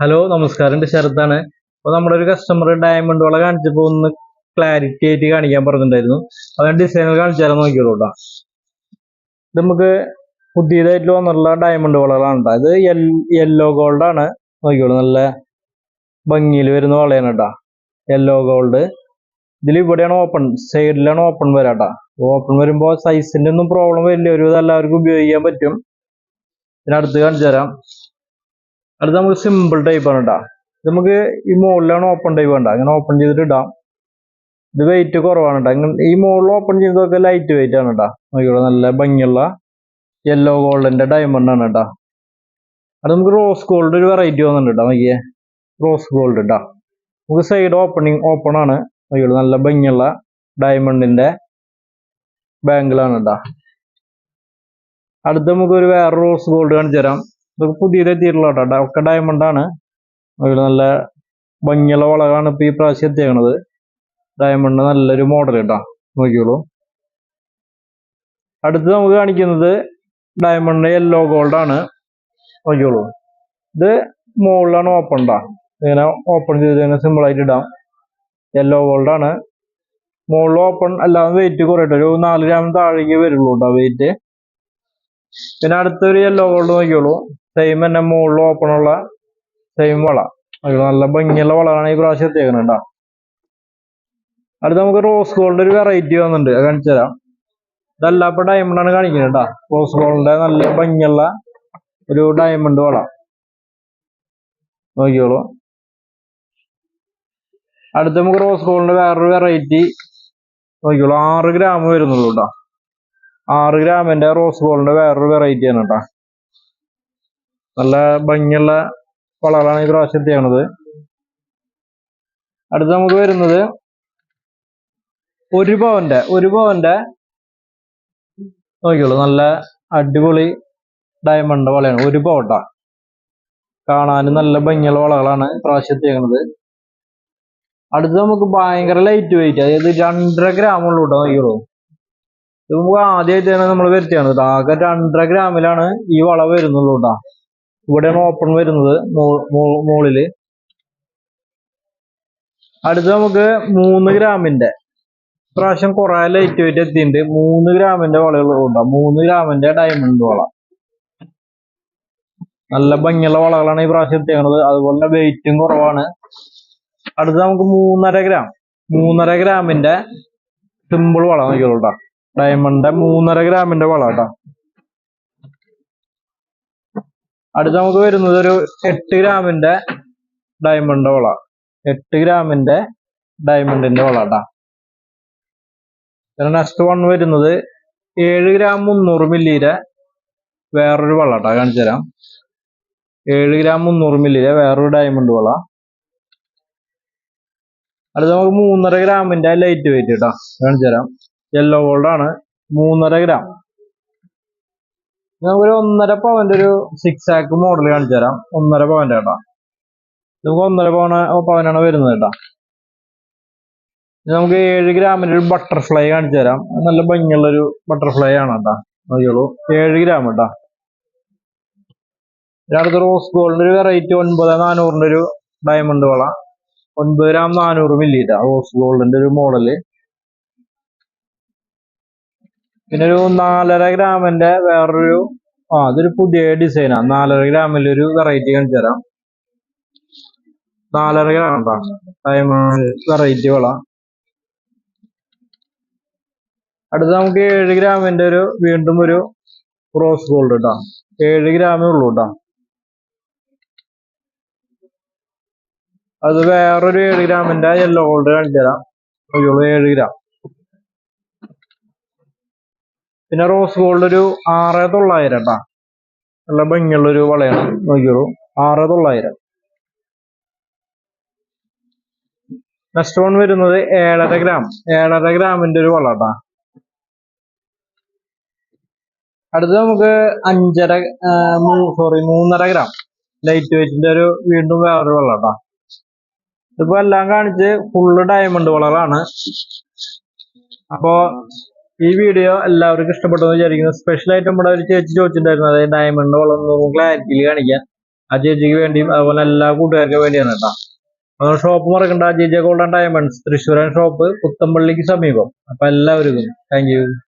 Hello നമസ്കാരം, എൻ്റെ ശരത്താണ്. അപ്പോൾ നമ്മുടെ ഒരു കസ്റ്റമർ ഡയമണ്ട് വള കാണിച്ചപ്പോൾ ഒന്ന് ക്ലാരിറ്റി ആയിട്ട് കാണിക്കാൻ പറഞ്ഞിട്ടുണ്ടായിരുന്നു. അത് ഡിസൈനുകൾ കാണിച്ചു തരാൻ നോക്കിയോളൂ കേട്ടോ. ഇത് നമുക്ക് പുതിയതായിട്ട് വന്നിട്ടുള്ള ഡയമണ്ട് വളകളാണ് കേട്ടോ. ഇത് യെല്ലോ ഗോൾഡ് ആണ്. നോക്കിയോളൂ, നല്ല ഭംഗിയിൽ വരുന്ന വളയാണ് കേട്ടോ. Yellow gold. ഇതിൽ ഇവിടെയാണ് ഓപ്പൺ, സൈഡിലാണ് ഓപ്പൺ വരാം കേട്ടോ. ഓപ്പൺ വരുമ്പോൾ സൈസിന്റെ ഒന്നും പ്രോബ്ലം വരില്ല, ഒരു എല്ലാവർക്കും ഉപയോഗിക്കാൻ പറ്റും. ഇതിനടുത്ത് കാണിച്ചു തരാം. അടുത്ത് നമുക്ക് സിമ്പിൾ ടൈപ്പ് ആണ് കേട്ടോ. നമുക്ക് ഈ മുകളിലാണ് ഓപ്പൺ ടൈപ്പ് വേണ്ട, അങ്ങനെ ഓപ്പൺ ചെയ്തിട്ട് ഇടാം. ഇത് വെയിറ്റ് കുറവാണ് കേട്ടോ. ഈ മുകളിൽ ഓപ്പൺ ചെയ്തതൊക്കെ ലൈറ്റ് വെയിറ്റ് ആണ് കേട്ടോ. നോക്കിയോളൂ, നല്ല ഭംഗിയുള്ള യെല്ലോ ഗോൾഡിന്റെ ഡയമണ്ട് ആണ് കേട്ടോ. അത് നമുക്ക് റോസ് ഗോൾഡ് ഒരു വെറൈറ്റി വന്നിട്ടുണ്ട് കേട്ടോ. നോക്കിയേ, റോസ് ഗോൾഡ് കേട്ടോ. നമുക്ക് സൈഡ് ഓപ്പൺ ആണ്. നോക്കിയോളൂ, നല്ല ഭംഗിയുള്ള ഡയമണ്ടിന്റെ ബാങ്കിളാണ് കേട്ടോ. അടുത്ത് നമുക്ക് ഒരു വേറെ റോസ് ഗോൾഡ് കാണിച്ചു തരാം. ഇതൊക്കെ പുതിയതെത്തിയിട്ടുള്ള കേട്ടോ, ഒക്കെ ഡയമണ്ട് ആണ്. നല്ല ഭംഗിയുള്ള വളകളാണ് ഇപ്പൊ ഈ പ്രാവശ്യം എത്തിയേക്കണത്. ഡയമണ്ട് നല്ലൊരു മോഡൽ കേട്ടോ. നോക്കിയോളൂ. അടുത്ത് നമുക്ക് കാണിക്കുന്നത് ഡയമണ്ട് യെല്ലോ ഗോൾഡ് ആണ്. നോക്കിയോളൂ, ഇത് മുകളിലാണ് ഓപ്പൺ ടാ. ഇങ്ങനെ ഓപ്പൺ ചെയ്ത് ഇങ്ങനെ സിമ്പിൾ ആയിട്ട് ഇടാം. യെല്ലോ ഗോൾഡ് ആണ്. മുകളിൽ ഓപ്പൺ അല്ലാതെ വെയിറ്റ് കുറയട്ടെ, ഒരു 4 ഗ്രാം താഴേക്ക് വരുള്ളൂ കേട്ടോ വെയിറ്റ്. പിന്നെ അടുത്തൊരു യെല്ലോ ഗോൾഡ് നോക്കിയോളൂ, സെയിം തന്നെ മുകളിൽ ഓപ്പൺ ഉള്ള സെയിം വള. നല്ല ഭംഗിയുള്ള വളമാണ് ഈ പ്രാവശ്യം എത്തിയേക്കുന്നത് കേട്ടോ. അടുത്ത് നമുക്ക് റോസ് ഗോൾഡ് ഒരു വെറൈറ്റി വന്നിട്ടുണ്ട്, കാണിച്ചു തരാം. ഇതല്ല, ഇപ്പൊ ഡയമണ്ട് ആണ് കാണിക്കുന്നത് കേട്ടോ. റോസ് ഗോൾഡിന്റെ നല്ല ഭംഗിയുള്ള ഒരു ഡയമണ്ട് വള. നോക്കിയോളൂ. അടുത്ത് നമുക്ക് റോസ് ഗോൾഡിന്റെ വേറൊരു വെറൈറ്റി നോക്കിയോളൂ. 6 ഗ്രാം വരുന്നുള്ളൂ കേട്ടോ. 6 ഗ്രാമിന്റെ റോസ് ഗോൾഡിന്റെ വേറൊരു വെറൈറ്റി ആണ് കേട്ടോ. നല്ല ഭംഗിയുള്ള വളകളാണ് ഈ പ്രാവശ്യം ചെയ്യണത്. അടുത്ത് നമുക്ക് വരുന്നത് ഒരു പവന്റെ നോക്കിയോളൂ, നല്ല അടിപൊളി ഡയമണ്ട് വളയാണ്. 1 പവൻ. കാണാനും നല്ല ഭംഗിയുള്ള വളകളാണ് ഈ പ്രാവശ്യം ചെയ്യണത്. അടുത്ത് നമുക്ക് ഭയങ്കര ലൈറ്റ് വെയിറ്റ്, അതായത് 2.5 ഗ്രാം ഉള്ളൂ കേട്ടോ. നോക്കിയോളൂ, ഇത് നമുക്ക് ആദ്യമായിട്ടാണ് നമ്മൾ വരുത്തിയാണ്. ആകെ 2.5 ഗ്രാമിലാണ് ഈ വള വരുന്നുള്ളൂ കേട്ടോ. ഇവിടെയാണ് ഓപ്പൺ വരുന്നത് മുകളില്. അടുത്ത് നമുക്ക് 3 ഗ്രാമിന്റെ പ്രാവശ്യം കുറെ ലൈറ്റ് വെയിറ്റ് എത്തിയിട്ടുണ്ട്. 3 ഗ്രാമിന്റെ വളകൾ ഉണ്ടാവും. 3 ഗ്രാമിന്റെ ഡയമണ്ട് വള. നല്ല ഭംഗിയുള്ള വളകളാണ് ഈ പ്രാവശ്യം എത്തിയത്. അതുപോലെ വെയിറ്റും കുറവാണ്. അടുത്ത് നമുക്ക് 3.5 ഗ്രാമിന്റെ സിമ്പിൾ വള നോക്കിയോളൂ കേട്ടോ. ഡയമണ്ട് 3.5 ഗ്രാമിന്റെ വള കേട്ടോ. അടുത്ത് നമുക്ക് വരുന്നത് ഒരു 8 ഗ്രാമിന്റെ ഡയമണ്ട് വള. 8 ഗ്രാമിന്റെ ഡയമണ്ടിന്റെ വള കേട്ടോ. പിന്നെ നെക്സ്റ്റ് വൺ വരുന്നത് 7 ഗ്രാം 300 മില്ലിയുടെ വേറൊരു വള കേട്ടോ, കാണിച്ചു തരാം. 7 ഗ്രാം 300 മില്ലിയുടെ വേറൊരു ഡയമണ്ട് വള. അടുത്ത് നമുക്ക് 3.5 ഗ്രാമിന്റെ ലൈറ്റ് വെയിറ്റ് കേട്ടോ, കാണിച്ചു തരാം. യെല്ലോ ഗോൾഡ് ആണ്. 3.5 ഗ്രാം. നമുക്കൊരു 1.5 പവന്റെ ഒരു 6 ആക്ക് മോഡൽ കാണിച്ചു തരാം. 1.5 പവന്റെ കേട്ടോ. നമുക്ക് 1.5 പവനാണ് വരുന്നത് കേട്ടോ. നമുക്ക് 7 ഗ്രാമിന്റെ ഒരു ബട്ടർഫ്ലൈ കാണിച്ചു തരാം. നല്ല ഭംഗിയുള്ള ഒരു ബട്ടർഫ്ലൈ ആണ് കേട്ടോ. നോക്കിയോളൂ, 7 ഗ്രാം കേട്ടോ. അടുത്ത റോസ് ഗോൾഡിന്റെ ഒരു വെറൈറ്റി 9,400 ഒരു ഡയമണ്ട് വള. 9 ഗ്രാം 400 മില്ലി റോസ് ഗോൾഡിന്റെ ഒരു മോഡല്. പിന്നെ ഒരു 4.5 ഗ്രാമിന്റെ വേറൊരു അതൊരു പുതിയ ഡിസൈനാണ്. 4.5 ഗ്രാമിന്റെ ഒരു വെറൈറ്റി കാണിച്ചു തരാം. 4.5 ഗ്രാം കേട്ടോ, ഡയമണ്ട് വെറൈറ്റി വള. അടുത്ത് നമുക്ക് 7 ഗ്രാമിന്റെ ഒരു വീണ്ടും ഒരു റോസ് ഗോൾഡ് കേട്ടോ. 7 ഗ്രാമേ ഉള്ളൂ കേട്ടോ. അത് വേറൊരു 7 ഗ്രാമിന്റെ യെല്ലോ ഗോൾഡ് കാണിച്ചു തരാം. 7 ഗ്രാം. പിന്നെ റോസ് ഗോൾഡ് ഒരു 6,900 കേട്ടോ. നല്ല ഭംഗിയുള്ള ഒരു വളയാണ്. നോക്കിയോളൂ, 6,900. നെക്സ്റ്റ് വൺ വരുന്നത് 7.5 ഗ്രാം. 7.5 ഗ്രാമിന്റെ ഒരു വള കേട്ടോ. അടുത്ത് നമുക്ക് 3.5 ഗ്രാം ലൈറ്റ് വെയിറ്റിന്റെ ഒരു വീണ്ടും വേറൊരു വള കേട്ടോ. ഇതിപ്പോ എല്ലാം കാണിച്ച് ഫുള്ള് ഡയമണ്ട് വളകളാണ്. അപ്പോ ഈ വീഡിയോ എല്ലാവർക്കും ഇഷ്ടപ്പെട്ടെന്ന് വിചാരിക്കുന്നു. സ്പെഷ്യൽ ആയിട്ട് നമ്മുടെ ഒരു ചേച്ചി ചോദിച്ചിട്ടുണ്ടായിരുന്നു, അതായത് ഡയമണ്ട് വളം ക്ലാരിറ്റിയിൽ കാണിക്കാൻ. ആ ചേച്ചിക്ക് വേണ്ടിയും അതുപോലെ എല്ലാ കൂട്ടുകാർക്കും വേണ്ടിയാണ് കേട്ടോ. ഷോപ്പ് മറക്കണ്ട, ജിജെ ഗോൾഡ് ആൻഡ് ഡയമണ്ട്സ് തൃശ്ശൂരൻ ഷോപ്പ്, പുത്തമ്പള്ളിക്ക് സമീപം. അപ്പൊ എല്ലാവർക്കും താങ്ക് യു.